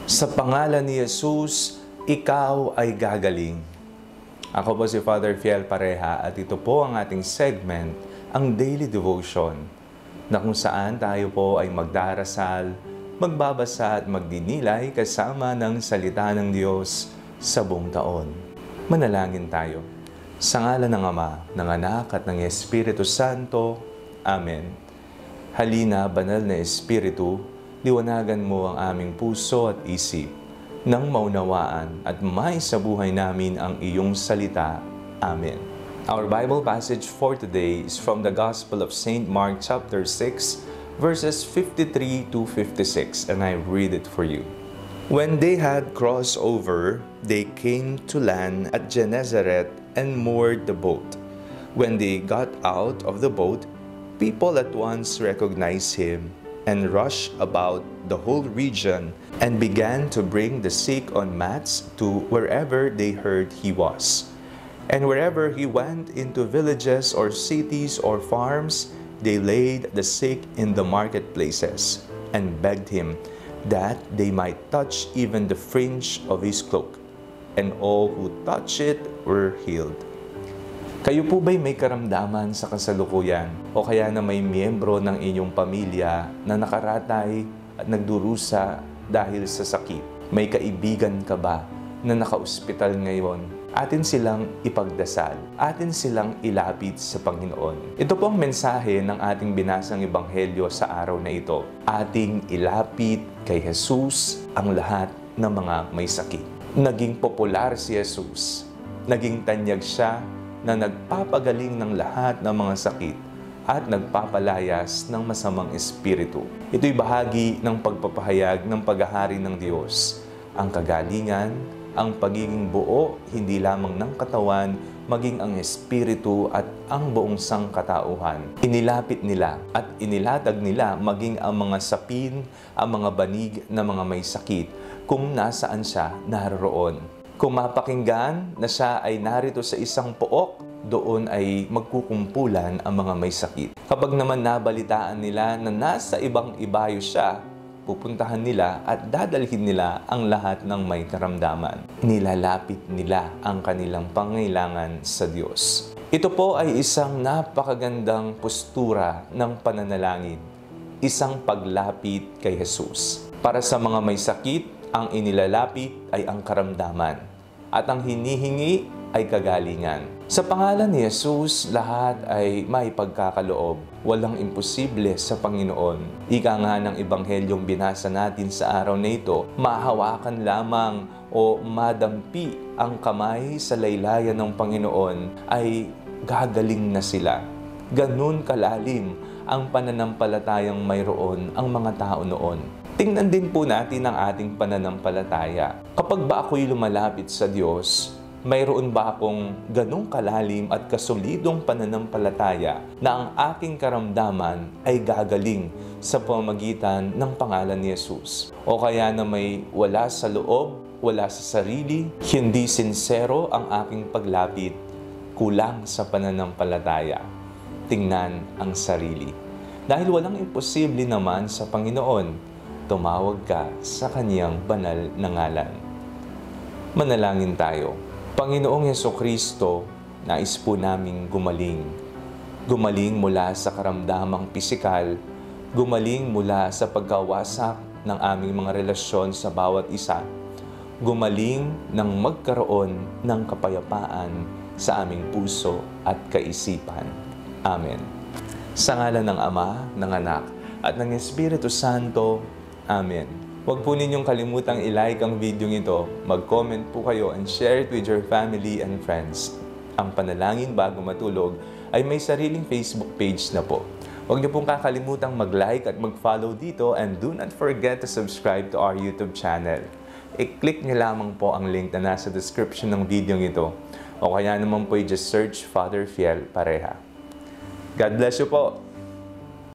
Sa pangalan ni Jesus, ikaw ay gagaling. Ako po si Father Fiel Pareha at ito po ang ating segment, ang Daily Devotion, na kung saan tayo po ay magdarasal, magbabasa at magdinilay kasama ng salita ng Diyos sa buong taon. Manalangin tayo. Sa ngalan ng Ama, ng Anak at ng Espiritu Santo. Amen. Halina, banal na Espiritu, liwanagan mo ang aming puso at isip nang maunawaan at maisabuhay namin ang iyong salita. Amen. Our Bible passage for today is from the Gospel of St. Mark chapter 6, verses 53 to 56, and I read it for you. When they had crossed over, they came to land at Gennesaret and moored the boat. When they got out of the boat, people at once recognized him and rushed about the whole region and began to bring the sick on mats to wherever they heard he was. And wherever he went into villages or cities or farms, they laid the sick in the marketplaces and begged him that they might touch even the fringe of his cloak. And all who touched it were healed. Kayo po ba'y may karamdaman sa kasalukuyan o kaya na may miyembro ng inyong pamilya na nakaratay at nagdurusa dahil sa sakit? May kaibigan ka ba na naka-ospital ngayon? Atin silang ipagdasal. Atin silang ilapit sa Panginoon. Ito po ang mensahe ng ating binasang ebanghelyo sa araw na ito. Ating ilapit kay Jesus ang lahat ng mga may sakit. Naging popular si Jesus. Naging tanyag siya na nagpapagaling ng lahat ng mga sakit at nagpapalayas ng masamang espiritu. Ito'y bahagi ng pagpapahayag ng paghahari ng Diyos. Ang kagalingan, ang pagiging buo, hindi lamang ng katawan, maging ang espiritu at ang buong sangkatauhan. Inilapit nila at inilatag nila maging ang mga sapin, ang mga banig na mga may sakit, kung nasaan siya naroon. Kung mapakinggan na siya ay narito sa isang pook, doon ay magkukumpulan ang mga may sakit. Kapag naman nabalitaan nila na nasa ibang ibayo siya, pupuntahan nila at dadalhin nila ang lahat ng may karamdaman. Nilalapit nila ang kanilang pangailangan sa Diyos. Ito po ay isang napakagandang postura ng pananalangin, isang paglapit kay Jesus. Para sa mga may sakit, ang inilalapit ay ang karamdaman at ang hinihingi ay kagalingan. Sa pangalan ni Jesus, lahat ay may pagkakaloob. Walang imposible sa Panginoon. Ika nga ng ebanghelyong binasa natin sa araw na ito, mahawakan lamang o madampi ang kamay sa laylayan ng Panginoon ay gagaling na sila. Ganun kalalim ang pananampalatayang mayroon ang mga tao noon. Tingnan din po natin ang ating pananampalataya. Kapag ba ako'y lumalapit sa Diyos, mayroon ba akong ganong kalalim at kasolidong pananampalataya na ang aking karamdaman ay gagaling sa pamamagitan ng pangalan ni Jesus? O kaya na may wala sa loob, wala sa sarili, hindi sinsero ang aking paglapit, kulang sa pananampalataya. Tingnan ang sarili. Dahil walang imposible naman sa Panginoon, tumawag ka sa Kaniyang banal na ngalan. Manalangin tayo. Panginoong Hesukristo, nais po naming gumaling. Gumaling mula sa karamdamang pisikal, gumaling mula sa pagkawasak ng aming mga relasyon sa bawat isa, gumaling ng magkaroon ng kapayapaan sa aming puso at kaisipan. Amen. Sa ngalan ng Ama, ng Anak, at ng Espiritu Santo. Amen. Huwag po ninyong kalimutang i-like ang video ito, mag-comment po kayo and share it with your family and friends. Ang Panalangin Bago Matulog ay may sariling Facebook page na po. Huwag niyo pong kakalimutang mag-like at mag-follow dito and do not forget to subscribe to our YouTube channel. I-click niyo lamang po ang link na nasa description ng video ito o kaya naman po just search Father Fiel Pareha. God bless you po!